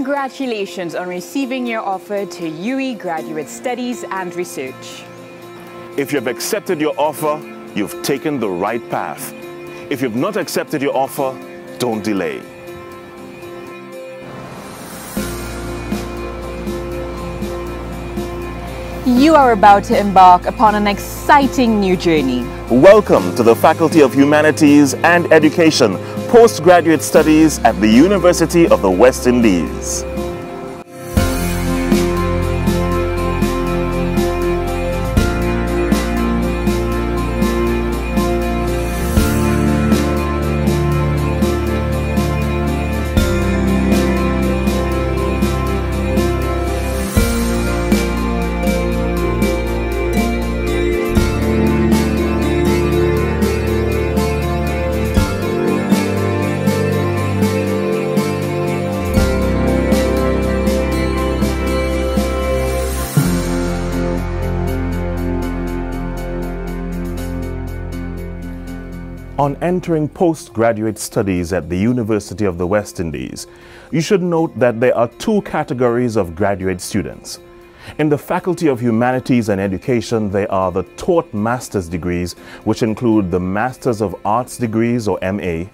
Congratulations on receiving your offer to UE Graduate Studies and Research. If you've accepted your offer, you've taken the right path. If you've not accepted your offer, don't delay. You are about to embark upon an exciting new journey. Welcome to the Faculty of Humanities and Education, Postgraduate Studies at the University of the West Indies. On entering postgraduate studies at the University of the West Indies, you should note that there are two categories of graduate students. In the Faculty of Humanities and Education, there are the taught master's degrees, which include the Masters of Arts degrees or MA,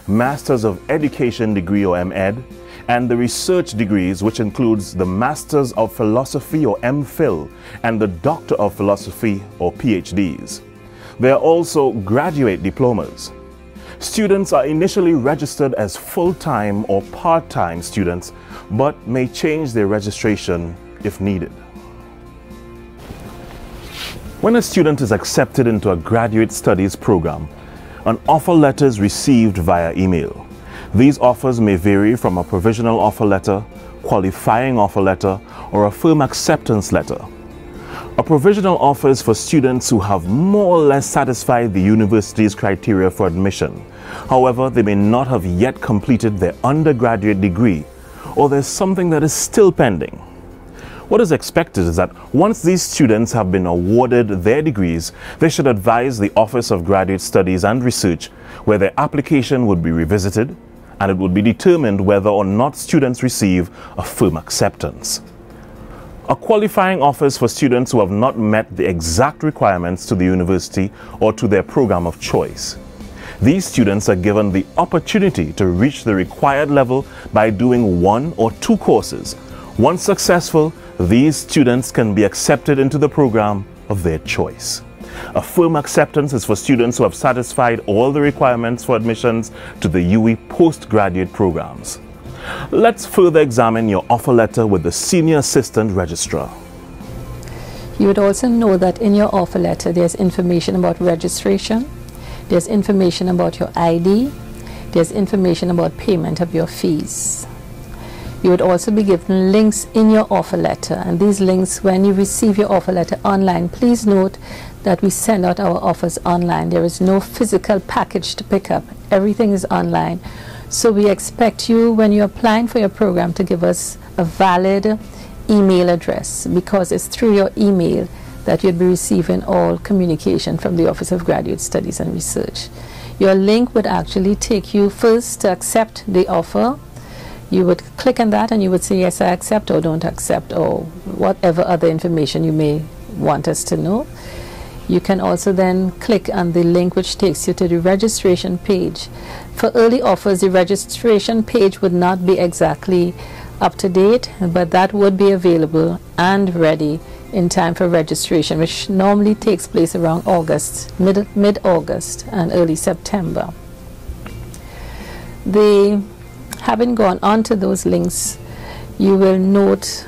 Masters of Education degree or MEd, and the research degrees, which includes the Masters of Philosophy or MPhil and the Doctor of Philosophy or PhDs. There are also graduate diplomas. Students are initially registered as full-time or part-time students, but may change their registration if needed. When a student is accepted into a graduate studies program, an offer letter is received via email. These offers may vary from a provisional offer letter, qualifying offer letter, or a firm acceptance letter. A provisional offer is for students who have more or less satisfied the university's criteria for admission. However, they may not have yet completed their undergraduate degree, or there's something that is still pending. What is expected is that once these students have been awarded their degrees, they should advise the Office of Graduate Studies and Research, where their application would be revisited, and it would be determined whether or not students receive a firm acceptance. A qualifying offer is for students who have not met the exact requirements to the university or to their program of choice. These students are given the opportunity to reach the required level by doing one or two courses. Once successful, these students can be accepted into the program of their choice. A firm acceptance is for students who have satisfied all the requirements for admissions to the UE postgraduate programs. Let's further examine your offer letter with the Senior Assistant Registrar. You would also know that in your offer letter there's information about registration, there's information about your ID, there's information about payment of your fees. You would also be given links in your offer letter, and these links, when you receive your offer letter online, please note that we send out our offers online. There is no physical package to pick up. Everything is online. So we expect you, when you're applying for your program, to give us a valid email address, because it's through your email that you'd be receiving all communication from the Office of Graduate Studies and Research. Your link would actually take you first to accept the offer. You would click on that and you would say, yes, I accept, or don't accept, or whatever other information you may want us to know. You can also then click on the link which takes you to the registration page. For early offers, the registration page would not be exactly up to date, but that would be available and ready in time for registration, which normally takes place around August, mid-August and early September. Having gone on to those links, you will note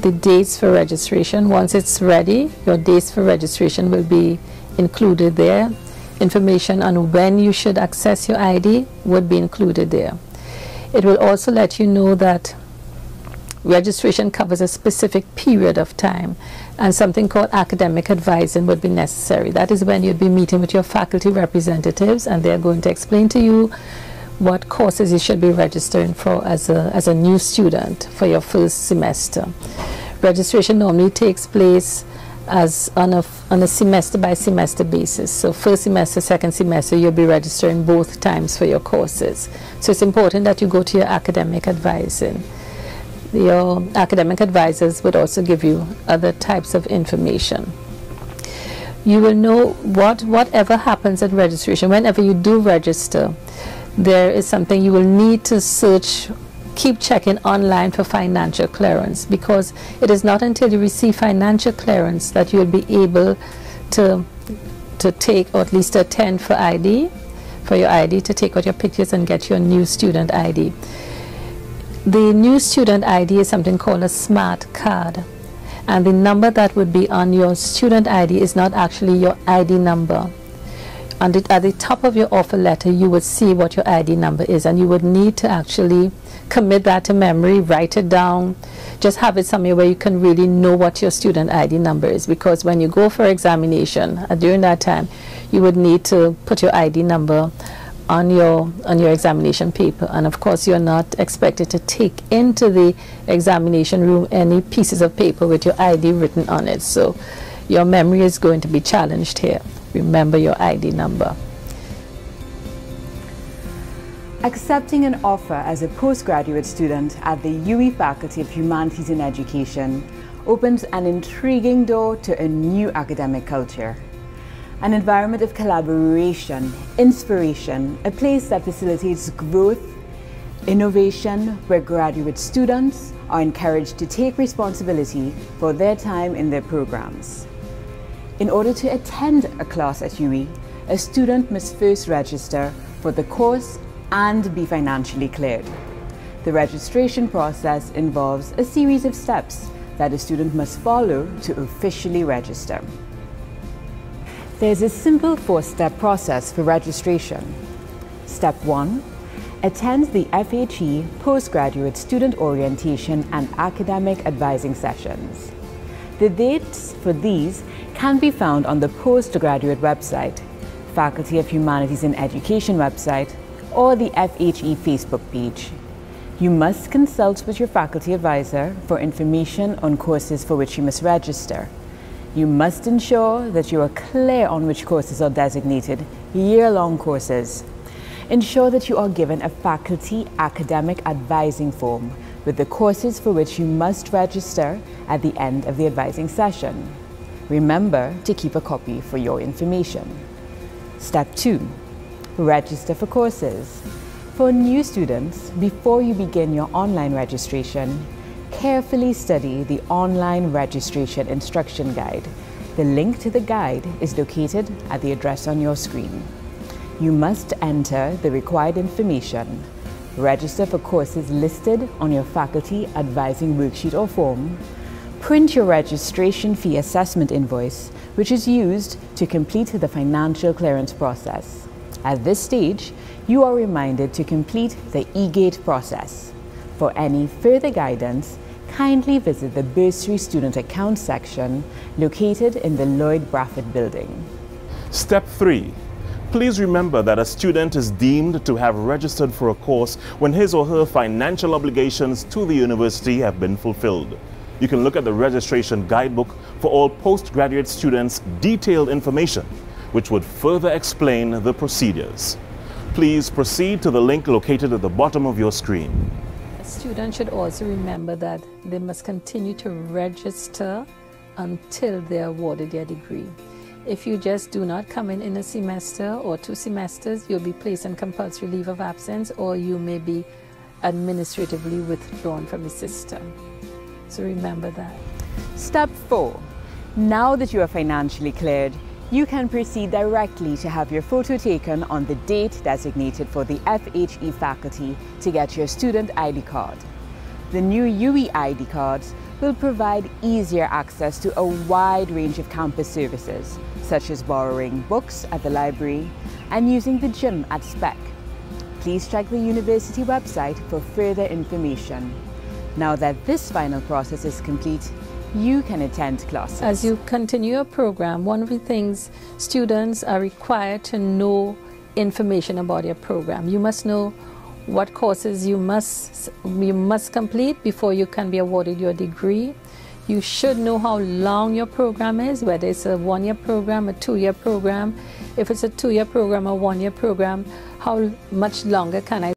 the dates for registration. Once it's ready, your dates for registration will be included there. Information on when you should access your ID would be included there. It will also let you know that registration covers a specific period of time, and something called academic advising would be necessary. That is when you'd be meeting with your faculty representatives, and they're going to explain to you what courses you should be registering for as a new student for your first semester. Registration normally takes place as on a semester by semester basis. So first semester, second semester, you'll be registering both times for your courses. So it's important that you go to your academic advising. Your academic advisors would also give you other types of information. You will know whatever happens at registration, whenever you do register, there is something you will need to search, keep checking online for financial clearance, because it is not until you receive financial clearance that you'll be able to take, or at least attend for ID, for your ID, to take out your pictures and get your new student ID. The new student ID is something called a smart card, and the number that would be on your student ID is not actually your ID number. At the top of your offer letter, you would see what your ID number is, and you would need to actually commit that to memory, write it down, just have it somewhere where you can really know what your student ID number is, because when you go for examination, during that time, you would need to put your ID number on your examination paper. And of course, you're not expected to take into the examination room any pieces of paper with your ID written on it, so your memory is going to be challenged here. Remember your ID number. Accepting an offer as a postgraduate student at the UWI Faculty of Humanities in Education opens an intriguing door to a new academic culture. An environment of collaboration, inspiration, a place that facilitates growth, innovation, where graduate students are encouraged to take responsibility for their time in their programs. In order to attend a class at UWI, a student must first register for the course and be financially cleared. The registration process involves a series of steps that a student must follow to officially register. There's a simple 4-step process for registration. Step 1. Attend the FHE Postgraduate Student Orientation and Academic Advising Sessions. The dates for these can be found on the postgraduate website, Faculty of Humanities in Education website, or the FHE Facebook page. You must consult with your faculty advisor for information on courses for which you must register. You must ensure that you are clear on which courses are designated year-long courses. Ensure that you are given a faculty academic advising form with the courses for which you must register at the end of the advising session. Remember to keep a copy for your information. Step 2. Register for courses. For new students, before you begin your online registration, carefully study the online registration instruction guide. The link to the guide is located at the address on your screen. You must enter the required information, register for courses listed on your faculty advising worksheet or form, print your registration fee assessment invoice, which is used to complete the financial clearance process. At this stage, you are reminded to complete the e-gate process. For any further guidance, kindly visit the Bursary Student Account section located in the Lloyd Brafford building. Step 3. Please remember that a student is deemed to have registered for a course when his or her financial obligations to the university have been fulfilled. You can look at the registration guidebook for all postgraduate students' detailed information, which would further explain the procedures. Please proceed to the link located at the bottom of your screen. Students should also remember that they must continue to register until they are awarded their degree. If you just do not come in a semester or 2 semesters, you'll be placed on compulsory leave of absence, or you may be administratively withdrawn from the system. So remember that. Step 4. Now that you are financially cleared, you can proceed directly to have your photo taken on the date designated for the FHE faculty to get your student ID card. The new UWI ID cards will provide easier access to a wide range of campus services, such as borrowing books at the library and using the gym at SPEC. Please check the university website for further information. Now that this final process is complete, you can attend classes. As you continue your program, one of the things students are required to know information about your program. You must know what courses you must complete before you can be awarded your degree. You should know how long your program is, whether it's a 1-year program, a 2-year program. If it's a 2-year program or 1-year program, how much longer can I